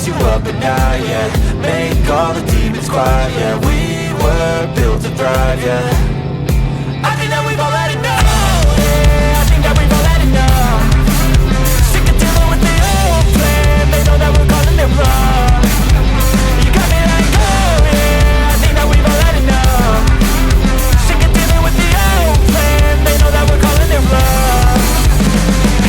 keeps you up at night, yeah. Make all the demons quiet, yeah. We were built to thrive, yeah. I think that we've all had enough, yeah. I think that we've all had enough. Sick of dealing with the old plan, they know that we're calling it wrong. You got me like, oh yeah, I think that we've all had enough. Sick of dealing with the old plan, they know that we're calling it wrong.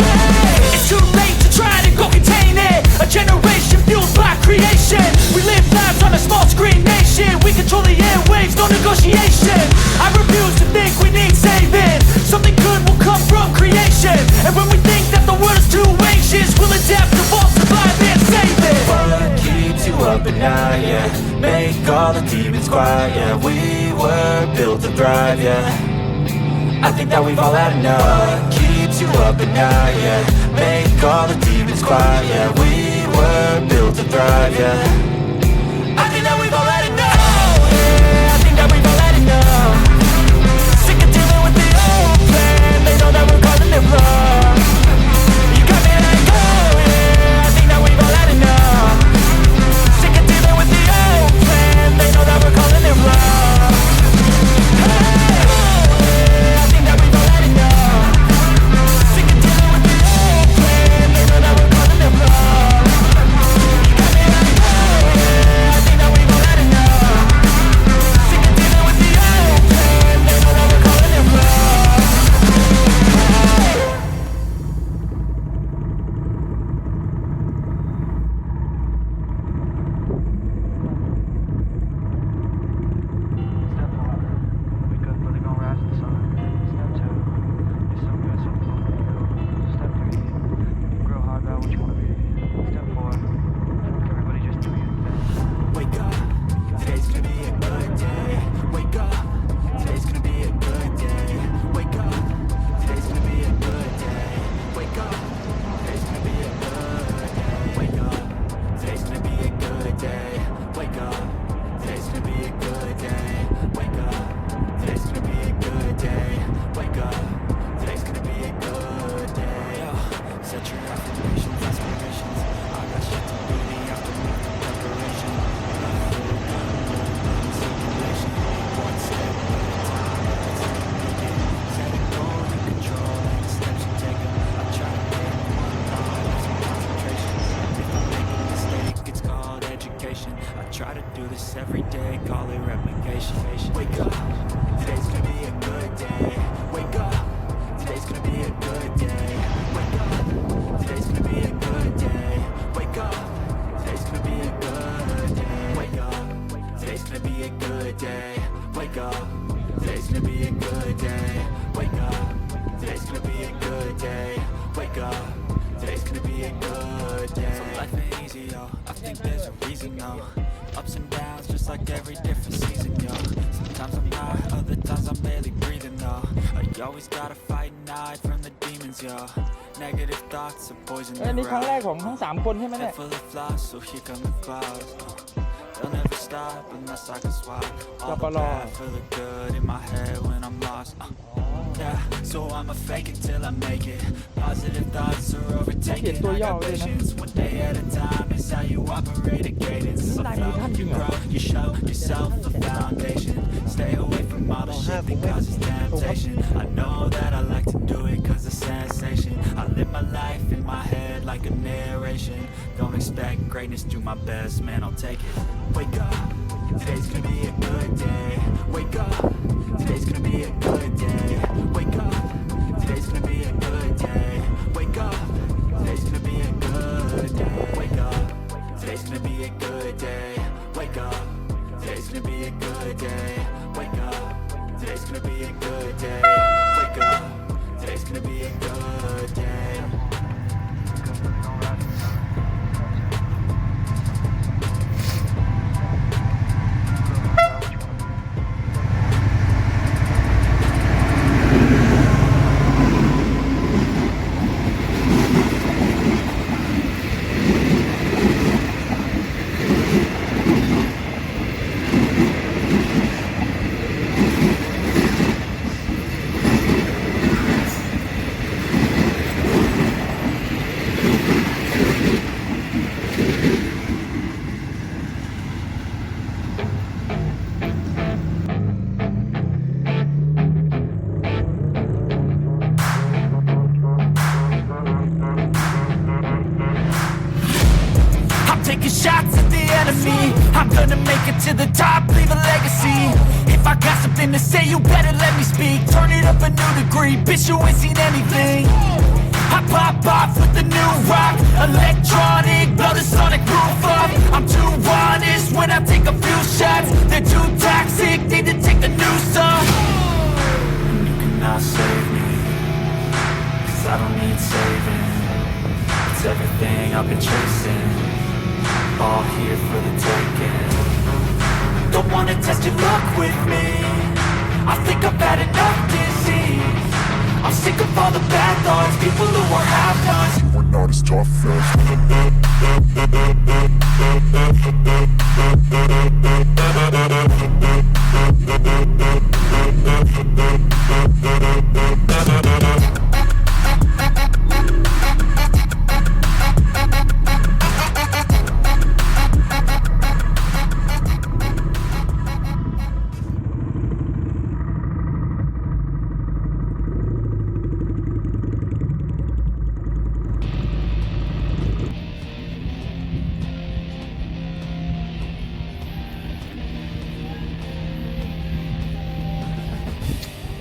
Hey, it's too late to try to go contain it. A generation fueled by creation. We live lives on a small screen nation. We control the airwaves, no negotiation. I refuse to think we need saving. Something good will come from creation. And when we think that the world is too anxious, we'll adapt, evolve, survive, and save it. What keeps you up at night, yeah. Make all the demons quiet, yeah. We were built to thrive, yeah. I think that we've all had enough. What keeps you up at night, yeah. Make all the demons quiet, yeah. We were built to thrive, yeah. I think that we've all had enough, yeah. I think that we've all had enough. Sick of dealing with the old plan, they know that we're calling it wrong. You got me like, oh yeah, I think that we've all had enough. Sick of dealing with the old plan, they know that we're calling it wrong. Hey, oh yeah, I think that we've all had enough. Sick of dealing with the old plan, they know that we're calling it wrong. You got me like, oh yeah, I think that we've all had enough. Sick of dealing with the old plan, they know that we're calling it wrong. Step 1, wake up early, gonna rise in the sun. Step 2, get some good, some food for you. Step 3, grow hard about what you wanna be. Step 4, everybody just do your thing. Wake up, today's gonna be a good day. Wake up, today's gonna be a good day. Wake up, today's gonna be a good day. Wake up, today's gonna be a good day. Wake up, today's gonna be a good day. Wake up, today's gonna be a good day. Wake up, today's gonna be a good day. Wake up, today's gonna be a good day. Yo, set your affirmations, aspirations. I got shit to do, the aftermath of preparation. Circulation, one step at a time, that's how you make it. Setting goals and control, and the steps you take 'em. I try to get one thought, have some concentration. If I make a mistake, it's called education. I try to do this every day, call it replication. Wake up, today's gonna be a good day. Wake up, today's gonna be a good day. Wake up, today's gonna be a good day. Wake up, today's gonna be a good day. Wake up, today's gonna be a good day. Wake up, today's gonna be a good day. Wake up, today's gonna be a good day. Wake up, today's gonna be a good day. So life ain't easy, yo. I think there's a reason, though. Ups and downs, just like every different season, yo. Sometimes I'm high, other times I'm barely breathing, though. You always gotta fight and hide from the demons, yo. Negative thoughts are poison อันนี้ your ครั้งแรก eyes. ของทั้ง3คนใช่ไหมเนี่ย Head full of flies, so here come the clouds. They'll never stop unless I can swap all the bad for the good in my head when I'm lost. Yeah, so I'ma fake it till I make it. Positive thoughts are overtaken. I got patience, one day at a time. It's how you operate a cadence. So flow, you grow, you show yourself a foundation. Stay away from all the shit that causes temptation. I know that I like to do it cause it's sensation. I live my life in my head like a narration. Don't expect greatness, do my best, man, I'll take it. Wake up, today's gonna be a good day. Wake up, today's gonna be a good day. Wake up, today's gonna be a good day. Wake up, today's gonna be a good day. Wake up, today's gonna be a good day. Wake up, today's gonna be a good day. Wake up, today's gonna be a good day. Wake up, today's gonna be a good day. Wake up early, gonna rise in the sun. to the top, leave a legacy. If I got something to say, you better let me speak. Turn it up a new degree, bitch, you ain't seen anything. I pop off with the new rock, electronic, blow the sonic roof up. I'm too honest when I take a few shots. They're too toxic, need to take the news off. And you cannot save me, 'cause I don't need saving. It's everything I've been chasing, all here for the taking. Don't wanna test your luck with me, I think I've had enough disease. I'm sick of all the bad thoughts, people who are half-nots. You are not as tough as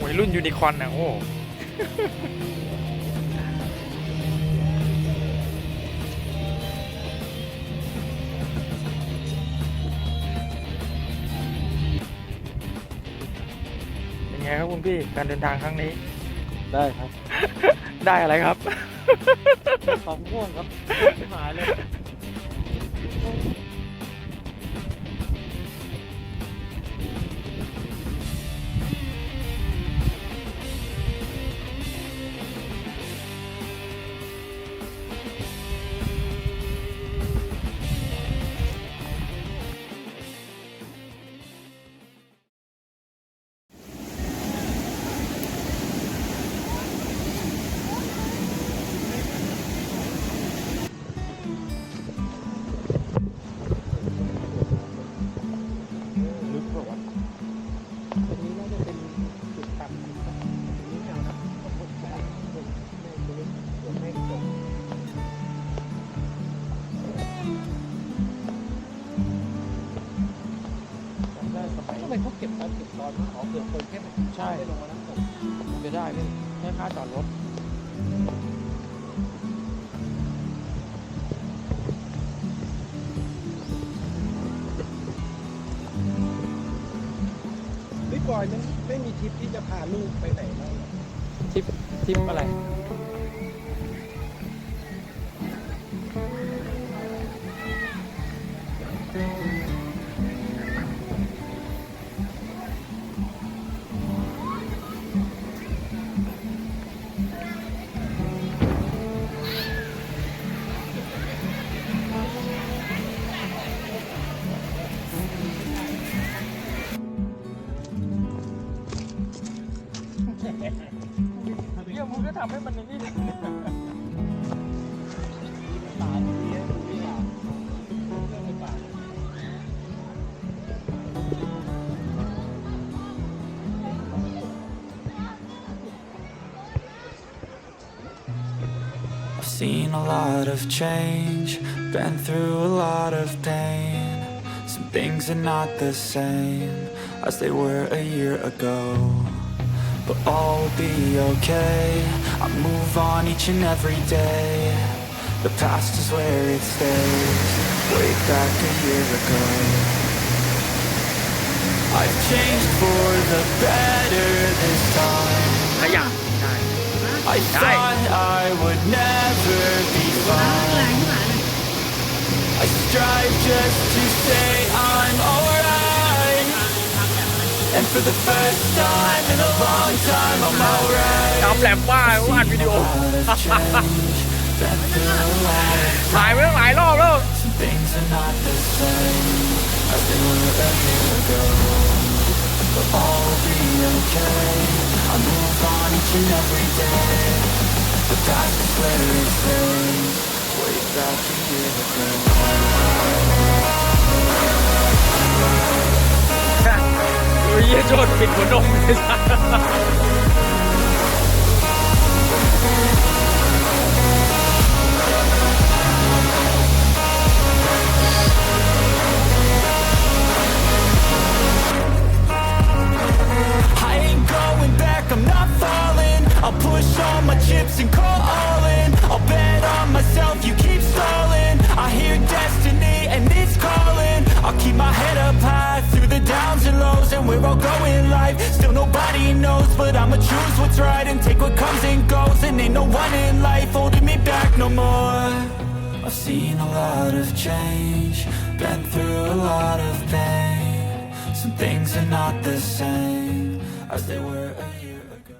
วัยรุ่นยูนิคอร์นนะโอ้เป็นไงครับคุณพี่การเดินทางครั้งนี้ ได้ครับ ได้อะไรครับ สองม่วงครับหายเลย ลึกกว่าวะตรงนี้น่าจะเป็นจุดต่ำตรงนี้เอานะต้องกดใจไม่ตกได้สมัยทำไมเขาเก็บตอนขอเผื่อคนแค่ใช่ลงมาน้ำตกจะได้พี่แค่ค่าจอดรถพี่บอยไม่มีทริปที่จะพาลูกไปไหนบ้างทริปอะไรเนี่ยมึงก็ทำให้มันนี่ ตายเนี้ยดูนี่อ่ะเรื่องในป่า I've seen a lot of change, been through a lot of pain. Some things are not the same as they were a year ago. But all will be okay, I move on each and every day. The past is where it stays, way back a year ago. I've changed for the better this time. ขยับได้ I thought I would never be fine. I strive just to say I'm alright. And for the first time in a long time I'm alright. ทำแหลมบ้าอัดวิดีโอ ถ่ายไปตั้งหลายรอบแล้ว Some things are not the same as they were a year ago. But all will be okay, I move on each and every day. The past is where it stays, way back a year ago. เยี่ยโจทย์ปิดหัวนมเลยสัส lips and call all in. I'll bet on myself, you keep stalling. I hear destiny and it's calling. I'll keep my head up high through the downs and lows, and we're all going life. Still nobody knows, but I'ma choose what's right and take what comes and goes. And ain't no one in life holding me back no more. I've seen a lot of change, been through a lot of pain. Some things are not the same as they were a year ago.